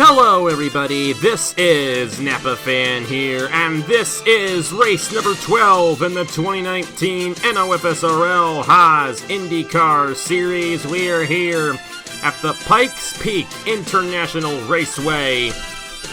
Hello everybody, this is Napa Fan here, and this is race number 12 in the 2019 NOFSRL Haas IndyCar Series. We are here at the Pikes Peak International Raceway.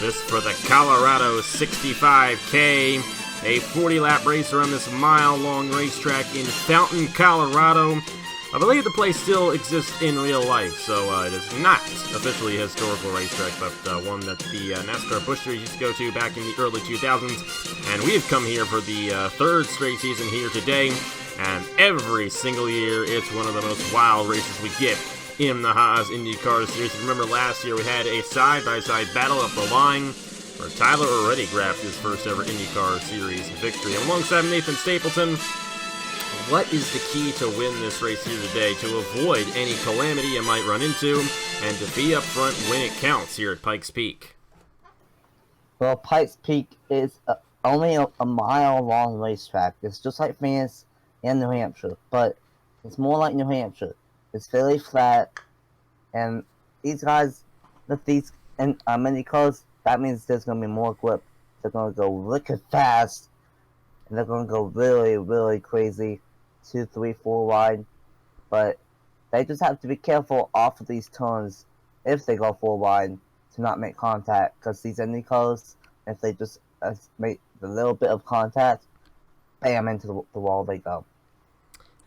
This for the Colorado 65K, a 40-lap race around this mile-long racetrack in Fountain, Colorado. I believe the place still exists in real life, so it is not officially a historical racetrack, but one that the NASCAR Busch Series used to go to back in the early 2000s. And we've come here for the third straight season here today, and every single year it's one of the most wild races we get in the Haas IndyCar Series. Remember last year we had a side-by-side battle up the line, where Tyler already grabbed his first ever IndyCar Series victory. Alongside Nathan Stapleton, what is the key to win this race here today, to avoid any calamity you might run into, and to be up front when it counts here at Pikes Peak? Well, Pikes Peak is only a mile-long racetrack. It's just like Phoenix and New Hampshire, but it's more like New Hampshire. It's fairly flat, and these guys, with these mini cars, that means there's going to be more grip. They're going to go wicked fast, and they're going to go really, really crazy. 2, 3, 4 wide, but they just have to be careful off of these turns if they go 4 wide to not make contact, because these Indy cars, if they just make a little bit of contact, bam, into the wall they go.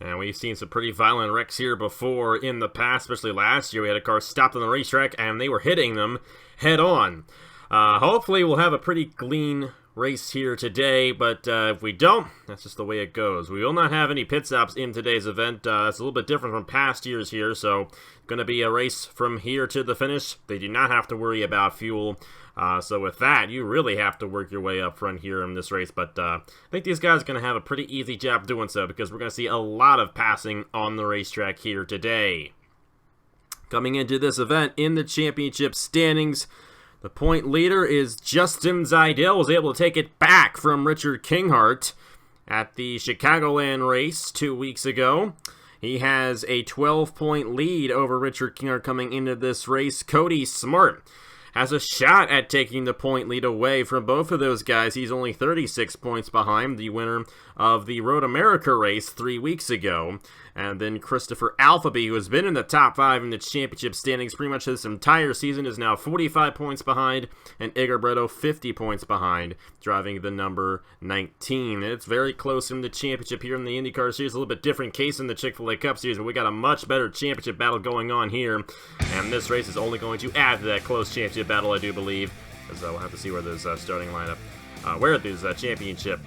And we've seen some pretty violent wrecks here before in the past, especially last year. We had a car stopped on the racetrack and they were hitting them head on. Hopefully we'll have a pretty clean race here today, but if we don't, that's just the way it goes. We will not have any pit stops in today's event. It's a little bit different from past years here, so going to be a race from here to the finish. They do not have to worry about fuel, so with that, you really have to work your way up front here in this race, but I think these guys are going to have a pretty easy job doing so, because we're going to see a lot of passing on the racetrack here today. Coming into this event in the championship standings, the point leader is Justin Zeidel, was able to take it back from Richard Kinghart at the Chicagoland race 2 weeks ago. He has a 12-point lead over Richard Kinghart coming into this race. Cody Smart has a shot at taking the point lead away from both of those guys. He's only 36 points behind the winner of the Road America race 3 weeks ago. And then Christopher Alphaby, who has been in the top 5 in the championship standings pretty much this entire season, is now 45 points behind, and Igor Bretto 50 points behind, driving the number 19. It's very close in the championship here in the IndyCar Series. A little bit different case in the Chick-fil-A Cup Series, but we got a much better championship battle going on here, and this race is only going to add to that close championship battle, I do believe, as we'll have to see where those starting lineup, where these championship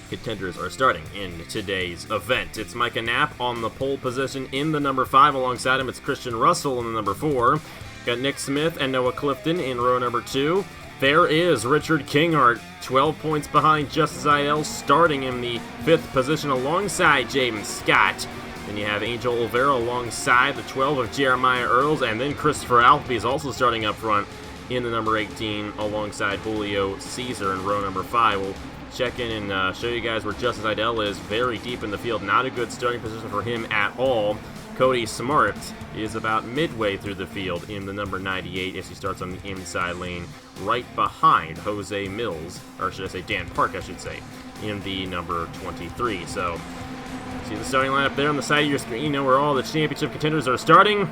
contenders are starting in today's event. It's Micah Knapp on the pole position in the number 5. Alongside him, it's Christian Russell in the number 4. Got Nick Smith and Noah Clifton in row number 2. There is Richard Kinghart, 12 points behind Justin Zeidel, starting in the 5th position alongside James Scott. Then you have Angel Olvera alongside the 12 of Jeremiah Earls, and then Christopher Alphy is also starting up front in the number 18 alongside Julio Caesar in row number 5. We'll check in and show you guys where Justin Zeidel is. Very deep in the field. Not a good starting position for him at all. Cody Smart is about midway through the field in the number 98 as he starts on the inside lane right behind Jose Mills, or should I say Dan Park, I should say, in the number 23. So, see the starting lineup there on the side of your screen. You know where all the championship contenders are starting.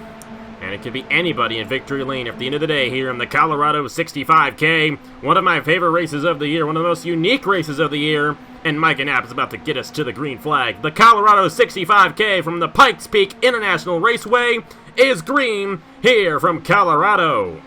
And it could be anybody in victory lane at the end of the day here in the Colorado 65K. One of my favorite races of the year, one of the most unique races of the year. And Micah Knapp is about to get us to the green flag. The Colorado 65K from the Pikes Peak International Raceway is green here from Colorado.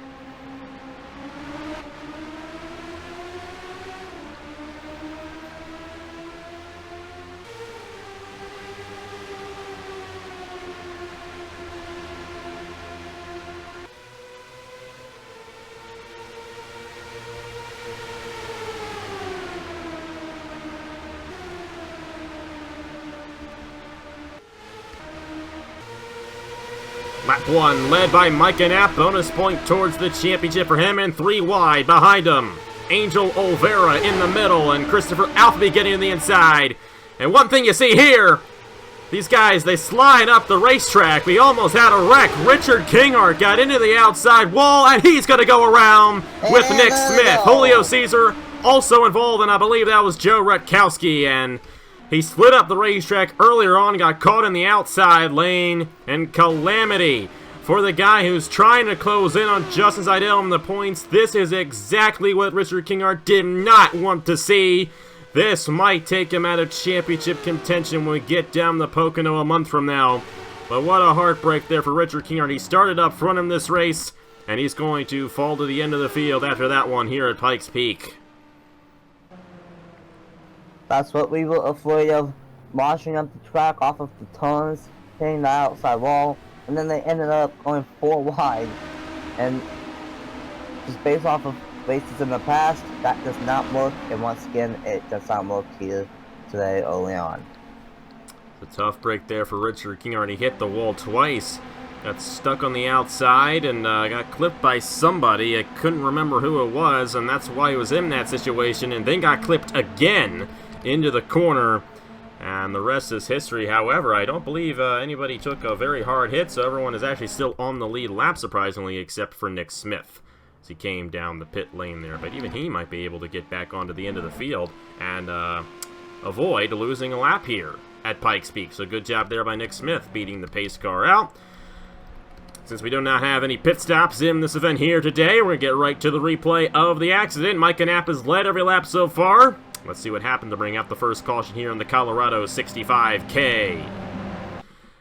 Lap 1 led by Micah Knapp. Bonus point towards the championship for him, and 3 wide behind him. Angel Olvera in the middle, and Christopher Alphy getting in the inside. And one thing you see here These guys, they slide up the racetrack. We almost had a wreck. Richard Kinghart got into the outside wall, and he's going to go around with Nick Smith. Julio Cesar also involved, and I believe that was Joe Rutkowski, and he slid up the racetrack earlier on, got caught in the outside lane, and calamity for the guy who's trying to close in on Justin Seidel in the points. This is exactly what Richard Kinghart did not want to see. This might take him out of championship contention when we get down the Pocono a month from now. But what a heartbreak there for Richard Kinghart. He started up front in this race, and he's going to fall to the end of the field after that one here at Pikes Peak. That's what we were afraid of, marching up the track off of the turns, hitting the outside wall, and then they ended up going 4 wide. And just based off of races in the past, that does not work, and once again, it does not work here today early on. It's a tough break there for Richard Kinghart. He hit the wall twice, got stuck on the outside, and got clipped by somebody. I couldn't remember who it was, and that's why he was in that situation, and then got clipped again into the corner, and the rest is history. However, I don't believe anybody took a very hard hit, so everyone is actually still on the lead lap, surprisingly, except for Nick Smith, as he came down the pit lane there. But even he might be able to get back onto the end of the field and avoid losing a lap here at Pikes Peak. So good job there by Nick Smith, beating the pace car out. Since we do not have any pit stops in this event here today, we're going to get right to the replay of the accident. Mike Knapp has led every lap so far. Let's see what happened to bring out the first caution here in the Colorado 65K.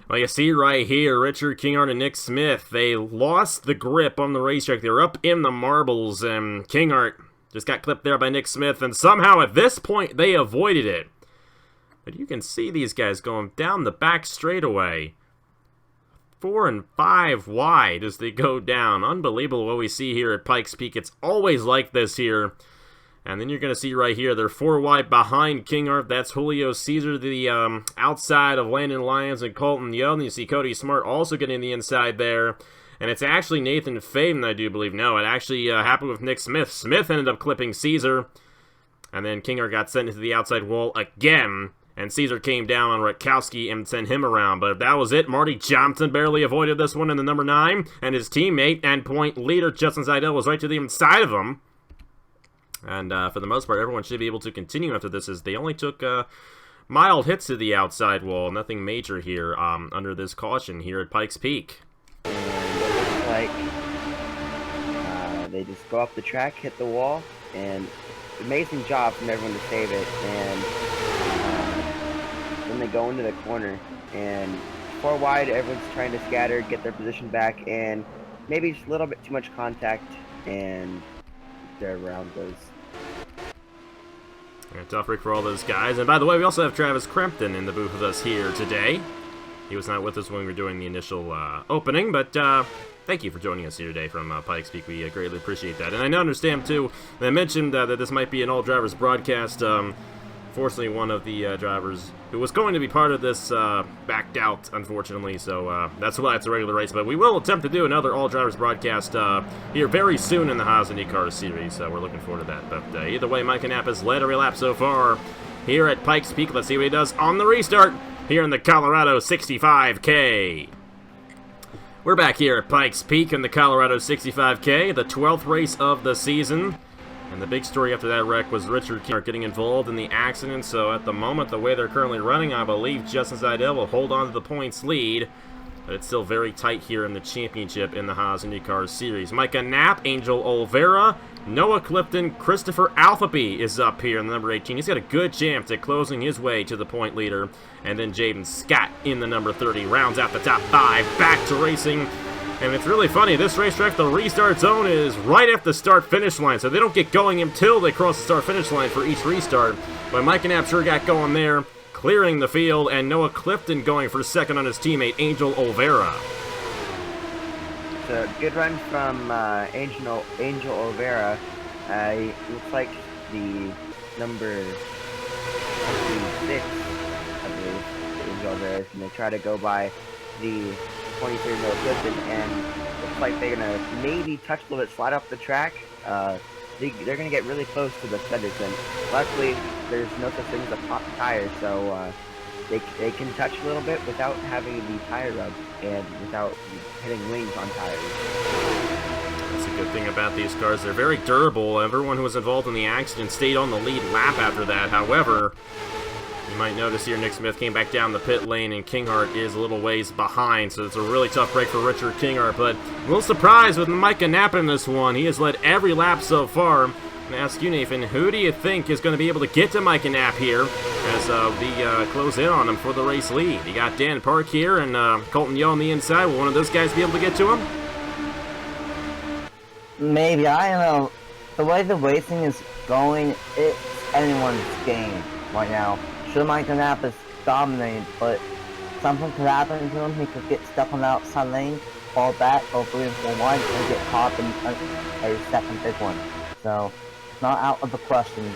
Well, you see right here, Richard Kinghart and Nick Smith, they lost the grip on the racetrack. They were up in the marbles, and Kinghart just got clipped there by Nick Smith, and somehow at this point they avoided it. But you can see these guys going down the back straightaway, 4 and 5 wide as they go down. Unbelievable what we see here at Pikes Peak. It's always like this here. And then you're going to see right here, they're 4 wide behind Kinghart. That's Julio Cesar, the outside of Landon Lyons and Colton Young. And you see Cody Smart also getting the inside there. And it's actually Nathan Faden, I do believe. No, it actually happened with Nick Smith. Smith ended up clipping Cesar. And then Kinghart got sent into the outside wall again. And Cesar came down on Rutkowski and sent him around. But that was it. Marty Johnson barely avoided this one in the number 9. And his teammate and point leader, Justin Seidel, was right to the inside of him. And for the most part, everyone should be able to continue after this, as they only took mild hits to the outside wall. Nothing major here under this caution here at Pikes Peak. And it looks like they just go up the track, hit the wall, and amazing job from everyone to save it. And then they go into the corner, and 4 wide, everyone's trying to scatter, get their position back, and maybe just a little bit too much contact, and their round goes. A tough break for all those guys. And by the way, we also have Travis Crampton in the booth with us here today. He was not with us when we were doing the initial opening, but thank you for joining us here today from Pikes Peak. We greatly appreciate that. And I now understand, too, they mentioned that this might be an all-drivers broadcast. Fortunately, one of the drivers who was going to be part of this backed out, unfortunately, so that's why it's a regular race. But we will attempt to do another all-drivers broadcast here very soon in the Haas IndyCar series, so we're looking forward to that. But either way, Mike Knapp has led every lap so far here at Pikes Peak. Let's see what he does on the restart here in the Colorado 65K. We're back here at Pikes Peak in the Colorado 65K, the 12th race of the season. And the big story after that wreck was Richard Kinghart getting involved in the accident. So at the moment, the way they're currently running, I believe Justin Seidel will hold on to the points lead. But it's still very tight here in the championship in the Haas IndyCar Series. Micah Knapp, Angel Oliveira, Noah Clifton, Christopher Altheby is up here in the number 18. He's got a good chance at closing his way to the point leader. And then Jaden Scott in the number 30 rounds out the top 5. Back to racing. And it's really funny, this racetrack, the restart zone is right at the start-finish line, so they don't get going until they cross the start-finish line for each restart. But Mike Knapp sure got going there, clearing the field, and Noah Clifton going for second on his teammate, Angel Oliveira. It's a good run from Angel Oliveira. It looks like the number 26, I believe, Angel Oliveira is going to try to go by the 23 Noah Clifton, and looks like they're gonna maybe touch a little bit, slide up the track. They're gonna get really close to the fenders, and luckily there's no such thing as a pop tire, so they can touch a little bit without having the tire rub and without hitting wings on tires. That's a good thing about these cars. They're very durable. Everyone who was involved in the accident stayed on the lead lap after that. However, you might notice here Nick Smith came back down the pit lane, and Kinghart is a little ways behind, so it's a really tough break for Richard Kinghart. But a little surprised with Micah Knapp in this one. He has led every lap so far. I'm going to ask you, Nathan, who do you think is going to be able to get to Micah Knapp here as we close in on him for the race lead? You got Dan Park here and Colton Yeo on the inside. Will one of those guys be able to get to him? Maybe, I don't know. The way the racing is going, it's anyone's game right now. Sure, Micah Knapp is dominating, but something could happen to him. He could get stuck on the outside lane, fall back, go 3 and 4 wide, and get caught in a second big one. So, it's not out of the question,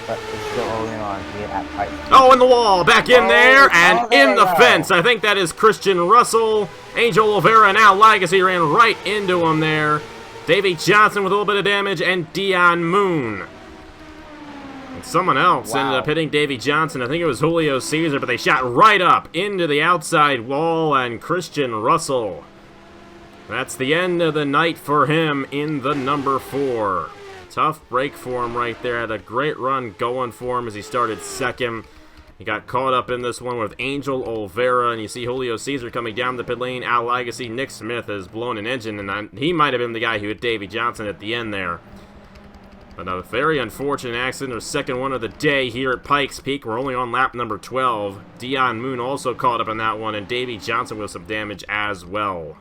but it's still early on here at Pikes Peak. Oh, in the wall, back in there, and in the fence. I think that is Christian Russell. Angel Oliveira and Al Legacy ran right into him there. Davey Johnson with a little bit of damage, and Dion Moon. And someone else ended up hitting Davey Johnson. I think it was Julio Cesar, but they shot right up into the outside wall, and Christian Russell. That's the end of the night for him in the number 4. Tough break for him right there. Had a great run going for him as he started second. He got caught up in this one with Angel Oliveira, and you see Julio Cesar coming down the pit lane. Al Legacy, Nick Smith has blown an engine, and he might have been the guy who hit Davey Johnson at the end there. But a very unfortunate accident, our second one of the day here at Pikes Peak. We're only on lap number 12. Dion Moon also caught up in that one, and Davey Johnson with some damage as well.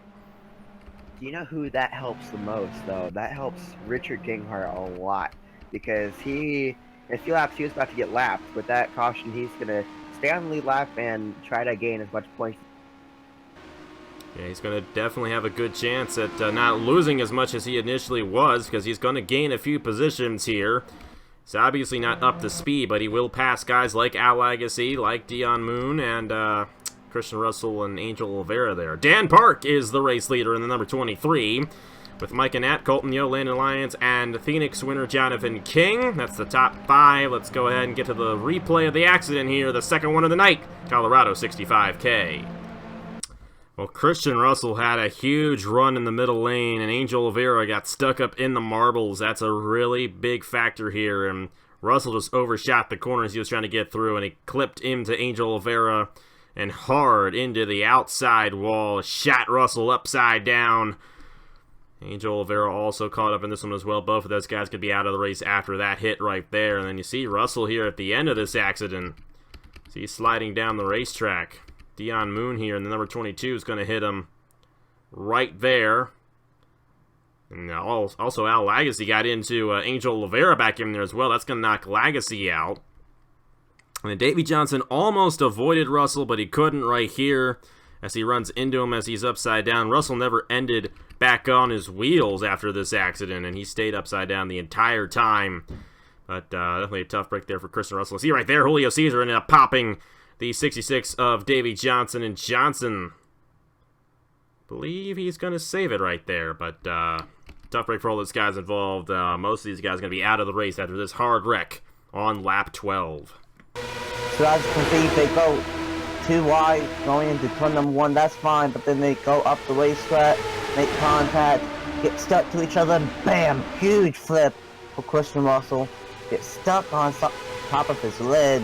Do you know who that helps the most, though? That helps Richard Kinghart a lot, because in a few laps he was about to get lapped. With that caution, he's going to stay on the lead lap and try to gain as much points. Yeah, he's going to definitely have a good chance at not losing as much as he initially was, because he's going to gain a few positions here. He's obviously not up to speed, but he will pass guys like Al Legacy, like Dion Moon, and Christian Russell and Angel Oliveira there. Dan Park is the race leader in the number 23. With Micah Knapp, Colton Yeo, Landon Lyons, and Phoenix winner Jonathan King. That's the top 5. Let's go ahead and get to the replay of the accident here. The second one of the night, Colorado 65K. Well, Christian Russell had a huge run in the middle lane, and Angel Oliveira got stuck up in the marbles. That's a really big factor here, and Russell just overshot the corners he was trying to get through, and he clipped into Angel Oliveira and hard into the outside wall. Shot Russell upside down. Angel Oliveira also caught up in this one as well. Both of those guys could be out of the race after that hit right there. And then you see Russell here at the end of this accident. See, he's sliding down the racetrack. Dion Moon here in the number 22 is going to hit him right there. And also Al Legacy got into Angel Oliveira back in there as well. That's going to knock Legacy out. And then Davey Johnson almost avoided Russell, but he couldn't right here as he runs into him as he's upside down. Russell never ended back on his wheels after this accident, and he stayed upside down the entire time. But definitely a tough break there for Christian Russell. See right there, Julio Cesar ended up popping the 66 of Davey Johnson, and Johnson, I believe he's going to save it right there. But tough break for all those guys involved. Most of these guys are going to be out of the race after this hard wreck on lap 12. So as you can see, they go too wide going into turn number 1, that's fine, but then they go up the racetrack, make contact, get stuck to each other, and bam! Huge flip for Christian Russell. Get stuck on top of his lid,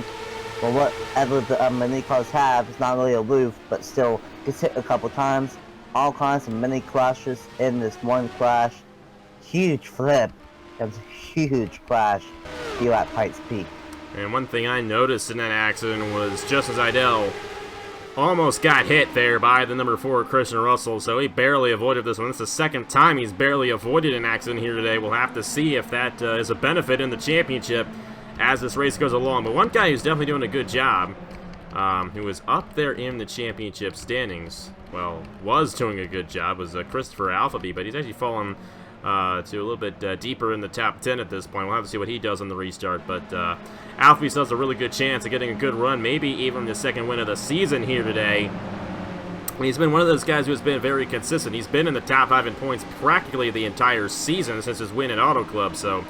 or whatever the mini cars have. It's not really a roof, but still gets hit a couple times. All kinds of mini crashes in this one crash. Huge flip. That was a huge crash here at Pikes Peak. And one thing I noticed in that accident was Justin Seidel almost got hit there by the number 4 Christian Russell, so he barely avoided this one. It's the second time he's barely avoided an accident here today. We'll have to see if that is a benefit in the championship as this race goes along. But one guy who's definitely doing a good job, who was up there in the championship standings, well, was doing a good job, was Christopher Alphaby, but he's actually fallen to a little bit deeper in the top 10 at this point. We'll have to see what he does on the restart, but Alphaby still has a really good chance of getting a good run, maybe even the second win of the season here today. He's been one of those guys who has been very consistent. He's been in the top 5 in points practically the entire season since his win at Auto Club, so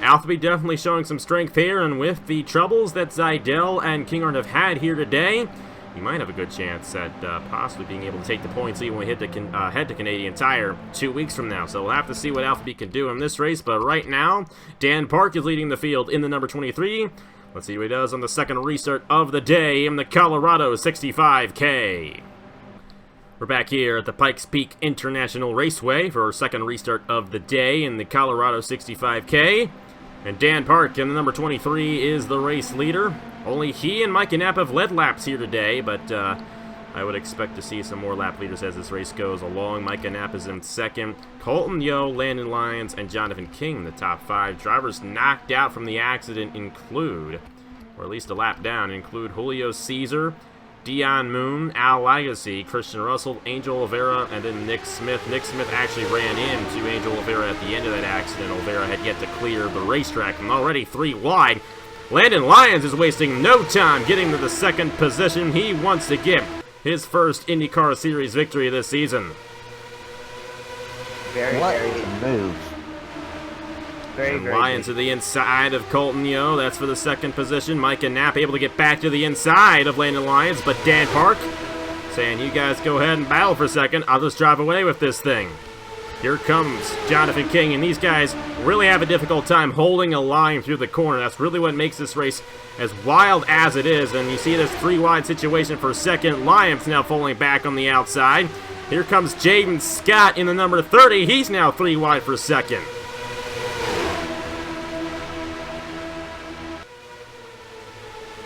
Alphabet definitely showing some strength here, and with the troubles that Zidell and Kinghorn have had here today, he might have a good chance at possibly being able to take the points even when we head to Canadian Tire 2 weeks from now. So we'll have to see what Alphabet can do in this race, but right now, Dan Park is leading the field in the number 23. Let's see what he does on the second restart of the day in the Colorado 65K. We're back here at the Pikes Peak International Raceway for our second restart of the day in the Colorado 65K. And Dan Park in the number 23 is the race leader. Only he and Mike Knapp have led laps here today, but I would expect to see some more lap leaders as this race goes along. Mike Knapp is in second. Colton Yo, Landon Lyons, and Jonathan King in the top 5. Drivers knocked out from the accident include, or at least a lap down, include Julio Caesar, Dion Moon, Al Lagasse, Christian Russell, Angel Oliveira, and then Nick Smith. Nick Smith actually ran into Angel Oliveira at the end of that accident. Oliveira had yet to clear the racetrack, and already 3 wide. Landon Lyons is wasting no time getting to the second position. He wants to get his first IndyCar Series victory this season. Very move. Very Lyons to the inside of Colton Yo. That's for the second position. Mike Knapp able to get back to the inside of Landon Lyons, but Dan Park saying, you guys go ahead and battle for a second. I'll just drive away with this thing. Here comes Jonathan King, and these guys really have a difficult time holding a line through the corner. That's really what makes this race as wild as it is, and you see this 3-wide situation for second. Lyons now falling back on the outside. Here comes Jaden Scott in the number 30. He's now 3 wide for second.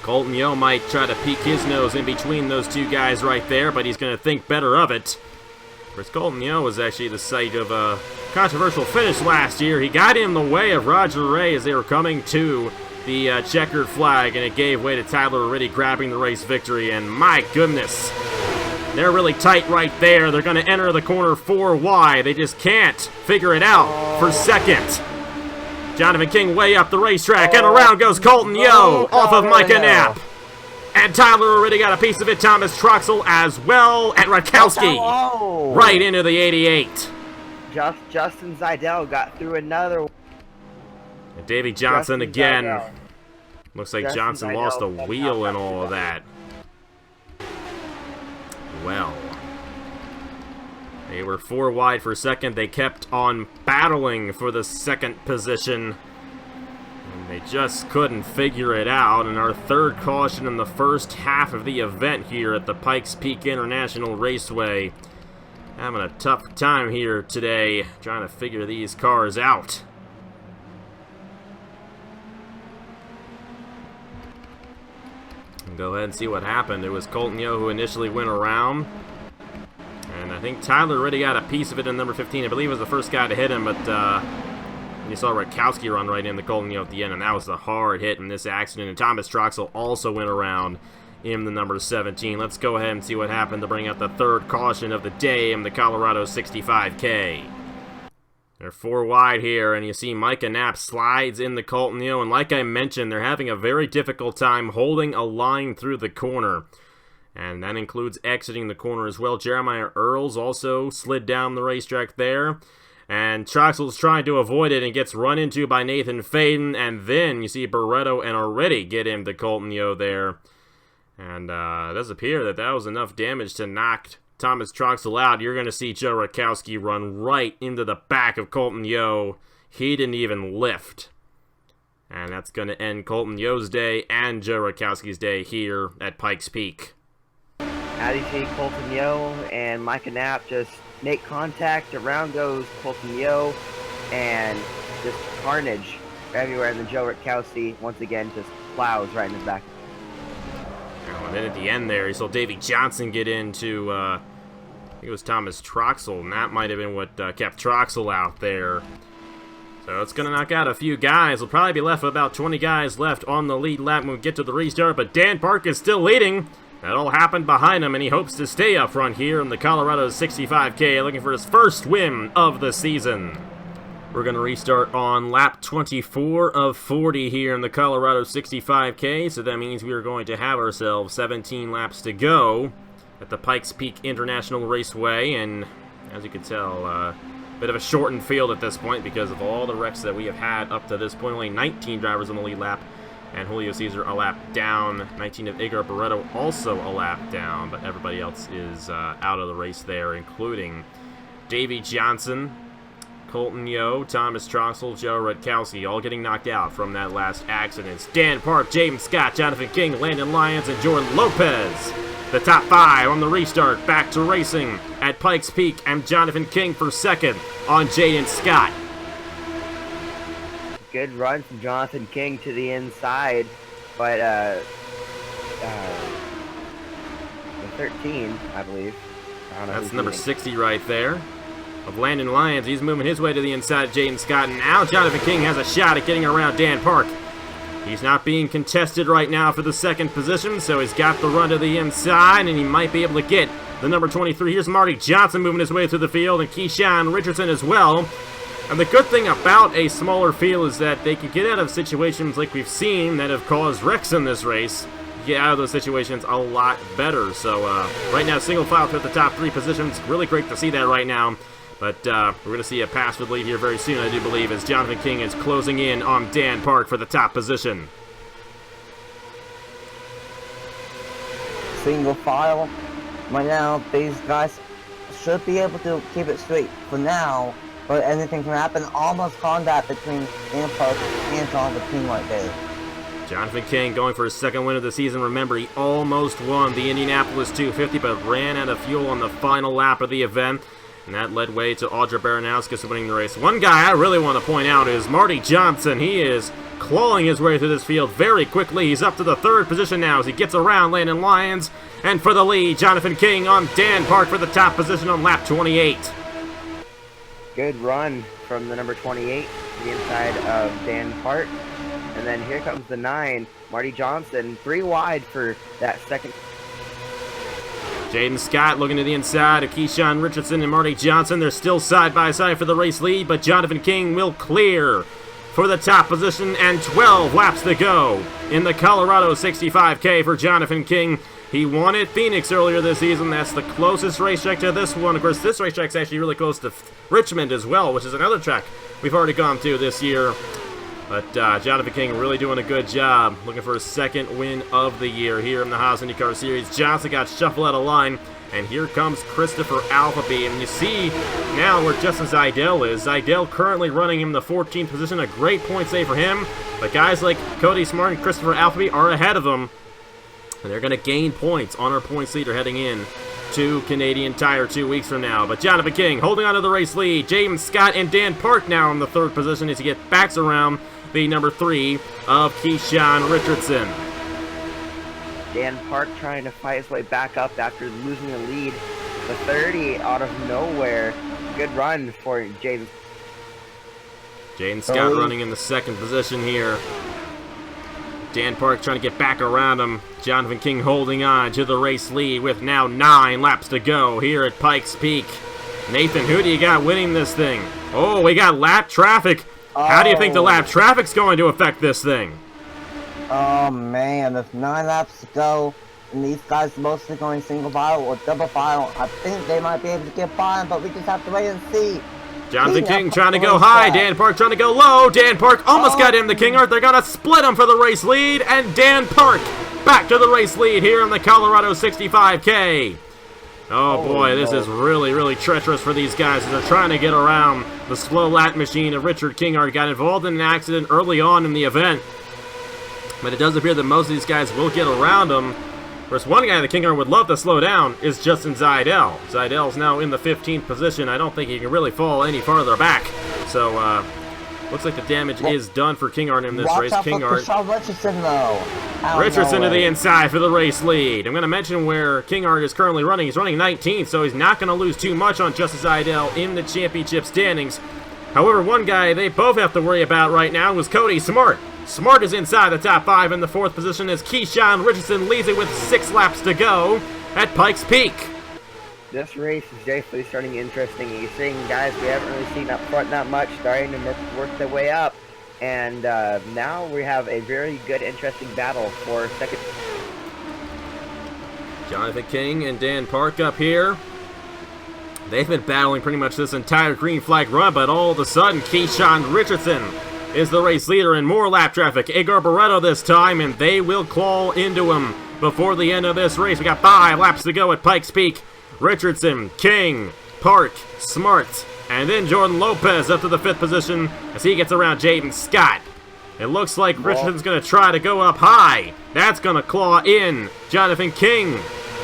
Colton Yo might try to peek his nose in between those 2 guys right there, but he's going to think better of it. Chris Colton Yo was actually the site of a controversial finish last year. He got in the way of Roger Ray as they were coming to the checkered flag, and it gave way to Tyler Riddy grabbing the race victory, and my goodness, they're really tight right there. They're going to enter the corner 4 wide. They just can't figure it out for second. Jonathan King way up the racetrack, and around goes Colton Yo off of Mike Knapp. And Tyler already got a piece of it. Thomas Troxel as well, and Rakowski right into the 88. Justin Zidell got through another. And Davey Johnson again. Looks like Johnson lost a wheel in all of that. Well, they were 4 wide for second. They kept on battling for the second position. And they just couldn't figure it out. And our third caution in the first half of the event here at the Pikes Peak International Raceway. Having a tough time here today trying to figure these cars out. Go ahead and see what happened. It was Colton Yo who initially went around. And I think Tyler already got a piece of it in number 15. I believe was the first guy to hit him, but you saw Rakowski run right into Colton Yo at the end, and that was the hard hit in this accident. And Thomas Troxel also went around in the number 17. Let's go ahead and see what happened to bring out the third caution of the day in the Colorado 65K. They're 4 wide here, and you see Micah Knapp slides in the Colton Yo, and like I mentioned, they're having a very difficult time holding a line through the corner. And that includes exiting the corner as well. Jeremiah Earls also slid down the racetrack there. And Troxel's trying to avoid it and gets run into by Nathan Faden. And then you see Barreto and already get him to Colton Yo there. And it does appear that that was enough damage to knock Thomas Troxel out. You're going to see Joe Rakowski run right into the back of Colton Yo. He didn't even lift. And that's going to end Colton Yo's day and Joe Rakowski's day here at Pikes Peak. How do you see Colton Yo and Micah Knapp just make contact? Around goes Colton Yo, and just carnage everywhere. And then Joe Rakowski once again just plows right in his back. And then at the end there, you saw Davey Johnson get into, I think it was Thomas Troxel, and that might have been what kept Troxel out there. So it's going to knock out a few guys. We'll probably be left with about 20 guys left on the lead lap when we get to the restart, but Dan Park is still leading. That all happened behind him, and he hopes to stay up front here in the Colorado 65K, looking for his first win of the season. We're going to restart on lap 24 of 40 here in the Colorado 65K, so that means we are going to have ourselves 17 laps to go at the Pikes Peak International Raceway, and as you can tell, bit of a shortened field at this point because of all the wrecks that we have had up to this point. Only 19 drivers on the lead lap, and Julio Cesar a lap down. 19 of Igor Barreto also a lap down, but everybody else is out of the race there, including Davey Johnson, Colton Yo, Thomas Troxel, Joe Rutkowski, all getting knocked out from that last accident. Dan Park, James Scott, Jonathan King, Landon Lyons, and Jordan Lopez. The top 5 on the restart, back to racing at Pikes Peak, and Jonathan King for second on Jaden Scott. Good run from Jonathan King to the inside, but the 13, I believe. I don't know. That's number 60 right there. Of Landon Lyons, he's moving his way to the inside of Jaden Scott, and now Jonathan King has a shot at getting around Dan Park. He's not being contested right now for the second position, so he's got the run to the inside, and he might be able to get the number 23. Here's Marty Johnson moving his way through the field, and Keyshawn Richardson as well. And the good thing about a smaller field is that they can get out of situations like we've seen that have caused wrecks in this race. Get out of those situations a lot better. So right now, single file through the top 3 positions. Really great to see that right now. But we're going to see a pass-with lead here very soon, I do believe, as Jonathan King is closing in on Dan Park for the top position. Single file. Right now, these guys should be able to keep it straight for now, but anything can happen. Almost contact between Dan Park and Jonathan King right there. Jonathan King going for his second win of the season. Remember, he almost won the Indianapolis 250, but ran out of fuel on the final lap of the event. And that led way to Audra Baranowskis winning the race. One guy I really want to point out is Marty Johnson. He is clawing his way through this field very quickly. He's up to the 3rd position now as he gets around Landon Lyons. And for the lead, Jonathan King on Dan Park for the top position on lap 28. Good run from the number 28 to the inside of Dan Park. And then here comes the 9, Marty Johnson, 3 wide for that second. Jaden Scott looking to the inside of Keyshawn Richardson and Marty Johnson. They're still side by side for the race lead, but Jonathan King will clear for the top position, and 12 laps to go in the Colorado 65K for Jonathan King. He won at Phoenix earlier this season. That's the closest racetrack to this one. Of course, this racetrack's actually really close to Richmond as well, which is another track we've already gone to this year. But Jonathan King really doing a good job, looking for his second win of the year here in the Haas IndyCar Series. Johnson got shuffled out of line, and here comes Christopher Alpheby. And you see now where Justin Zeidel is. Zeidel currently running in the 14th position, a great point save for him. But guys like Cody Smart and Christopher Alpheby are ahead of him, and they're going to gain points on our points leader heading in to Canadian Tire 2 weeks from now. But Jonathan King holding on to the race lead. James Scott and Dan Park now in the 3rd position as he gets backs around the number 3 of Keyshawn Richardson. Dan Park trying to fight his way back up after losing the lead. The 30 out of nowhere. Good run for Jaden. Jaden Scott running in the 2nd position here. Dan Park trying to get back around him. Jonathan King holding on to the race lead with now 9 laps to go here at Pikes Peak. Nathan, who do you got winning this thing? Oh, we got lap traffic. How do you think the lap traffic's going to affect this thing? Oh man, there's 9 laps to go, and these guys mostly going single file or double file. I think they might be able to get by, but we just have to wait and see. Jonathan King trying to go high, Dan Park trying to go low. Dan Park almost got him, the King Art. They're going to split him for the race lead, and Dan Park back to the race lead here in the Colorado 65K. Oh boy, this is really, really treacherous for these guys as they're trying to get around the slow lap machine of Richard Kingard. Got involved in an accident early on in the event, but it does appear that most of these guys will get around him. Whereas one guy that Kingard would love to slow down is Justin Zeidel. Zeidel's now in the 15th position. I don't think he can really fall any farther back. So, looks like the damage is done for Kingard in this race. Kingard. Richardson, though. Richardson to the inside for the race lead. I'm going to mention where Kingard is currently running. He's running 19th, so he's not going to lose too much on Justin Zeidel in the championship standings. However, one guy they both have to worry about right now is Cody Smart. Smart is inside the top 5 in the 4th position as Keyshawn Richardson leads it with 6 laps to go at Pikes Peak. This race is definitely starting interesting. You're seeing guys we haven't really seen up front that much starting to work their way up. And now we have a very good, interesting battle for second. Jonathan King and Dan Park up here. They've been battling pretty much this entire green flag run, but all of a sudden, Keyshawn Richardson is the race leader in more lap traffic. Edgar Barreto this time, and they will claw into him before the end of this race. We got 5 laps to go at Pikes Peak. Richardson, King, Park, Smart, and then Jordan Lopez up to the 5th position as he gets around Jaden Scott. It looks like Richardson's going to try to go up high. That's going to claw in Jonathan King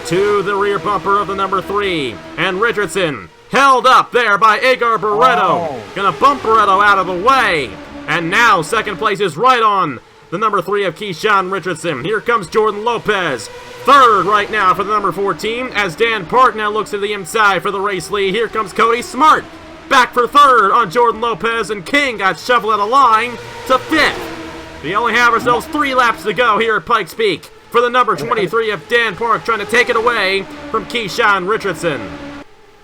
to the rear bumper of the number 3. And Richardson held up there by Edgar Barreto. Going to bump Barreto out of the way. And now second place is right on the number 3 of Keyshawn Richardson. Here comes Jordan Lopez. Third right now for the number 14 as Dan Park now looks to the inside for the race lead. Here comes Cody Smart. Back for third on Jordan Lopez, and King got shuffled out of line to 5th. We only have ourselves 3 laps to go here at Pikes Peak for the number 23 of Dan Park, trying to take it away from Keyshawn Richardson.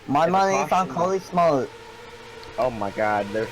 My money is on Cody Smart. Oh my god, they're...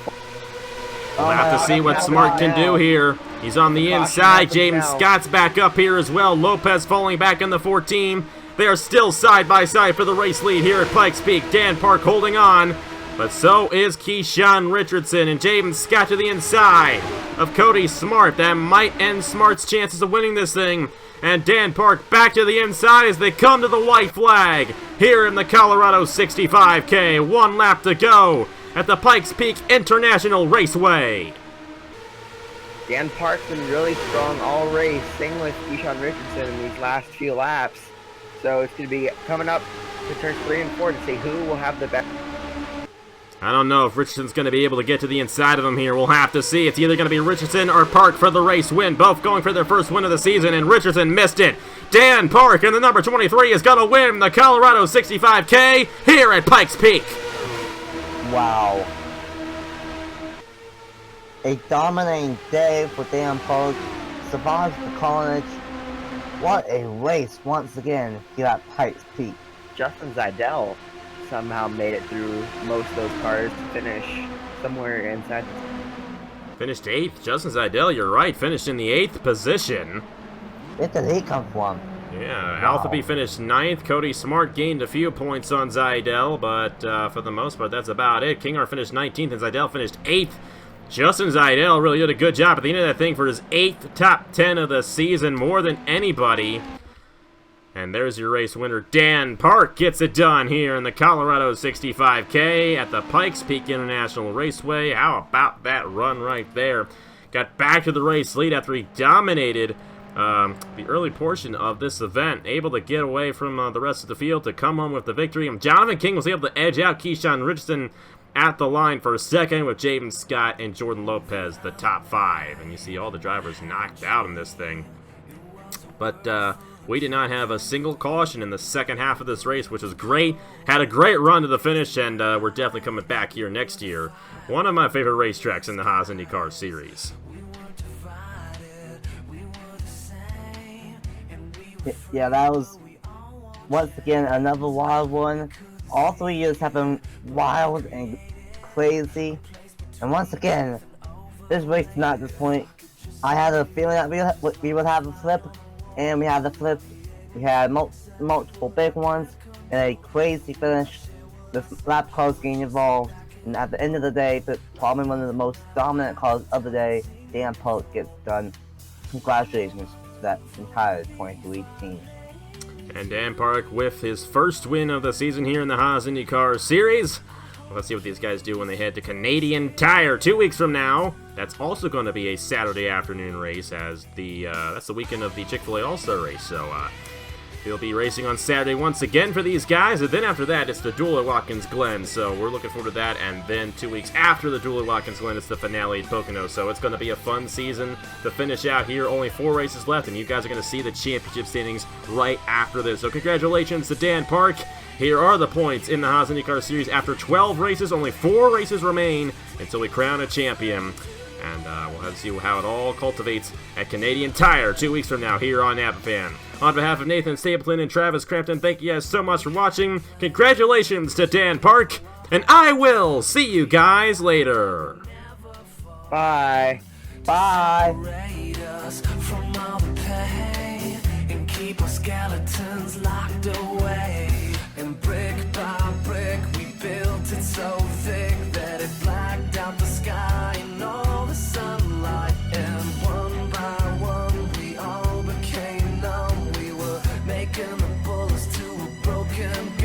We'll have to see what Smart can do here. He's on the inside. Jaden Scott's back up here as well. Lopez falling back in the 14. They are still side by side for the race lead here at Pikes Peak. Dan Park holding on. But so is Keyshawn Richardson, and Jaden Scott to the inside of Cody Smart. That might end Smart's chances of winning this thing. And Dan Park back to the inside as they come to the white flag here in the Colorado 65K. 1 lap to go at the Pikes Peak International Raceway. Dan Park's been really strong all race. Same with Keyshawn Richardson in these last few laps. So it's going to be coming up to turns 3 and 4 to see who will have the best. I don't know if Richardson's going to be able to get to the inside of him here. We'll have to see. It's either going to be Richardson or Park for the race win. Both going for their first win of the season, and Richardson missed it. Dan Park and the number 23 is going to win the Colorado 65K here at Pikes Peak. Wow. A dominating day for Dan Park. Survives the carnage. What a race once again here at Pikes Peak. Justin Zeidel somehow made it through most of those cars to finish somewhere inside. Finished 8th. Justin Zeidel, you're right, finished in the 8th position. Where did he come from? Yeah, Wow. Alphabet finished 9th. Cody Smart gained a few points on Zeidel, but for the most part, that's about it. Kinghart finished 19th, and Zeidel finished 8th. Justin Zeidel really did a good job at the end of that thing for his 8th top 10 of the season, more than anybody. And there's your race winner. Dan Park gets it done here in the Colorado 65K at the Pikes Peak International Raceway. How about that run right there? Got back to the race lead after he dominated the early portion of this event. Able to get away from the rest of the field to come home with the victory. And Jonathan King was able to edge out Keyshawn Richardson at the line for a second with Jaden Scott and Jordan Lopez, the top 5. And you see all the drivers knocked out in this thing. But we did not have a single caution in the second half of this race, which was great. Had a great run to the finish, and we're definitely coming back here next year. One of my favorite racetracks in the Haas IndyCar series. Yeah, that was once again another wild one. All 3 years have been wild and crazy. And once again, this race did not disappoint. I had a feeling that we would have a flip. And we had the flip. We had multiple big ones and a crazy finish with lap cars getting involved. And at the end of the day, but probably one of the most dominant cars of the day, Dan Park gets done. Congratulations to that entire 23 team. And Dan Park with his first win of the season here in the Haas IndyCar series. Well, let's see what these guys do when they head to Canadian Tire 2 weeks from now. That's also going to be a Saturday afternoon race, as that's the weekend of the Chick-fil-A All-Star race. So they'll be racing on Saturday once again for these guys, and then after that it's the duel at Watkins Glen. So we're looking forward to that. And then 2 weeks after the duel at Watkins Glen, it's the finale at Pocono. So it's going to be a fun season to finish out here. Only 4 races left, and you guys are going to see the championship standings right after this. So congratulations to Dan Park. Here are the points in the Haas IndyCar Series. After 12 races, only 4 races remain until we crown a champion. And we'll have to see how it all cultivates at Canadian Tire 2 weeks from now here on NapaFan. On behalf of Nathan Stapleton and Travis Crampton, thank you guys so much for watching. Congratulations to Dan Park, and I will see you guys later. Bye. Bye. From all the pain and keep our skeletons locked away. And brick by brick we build feeling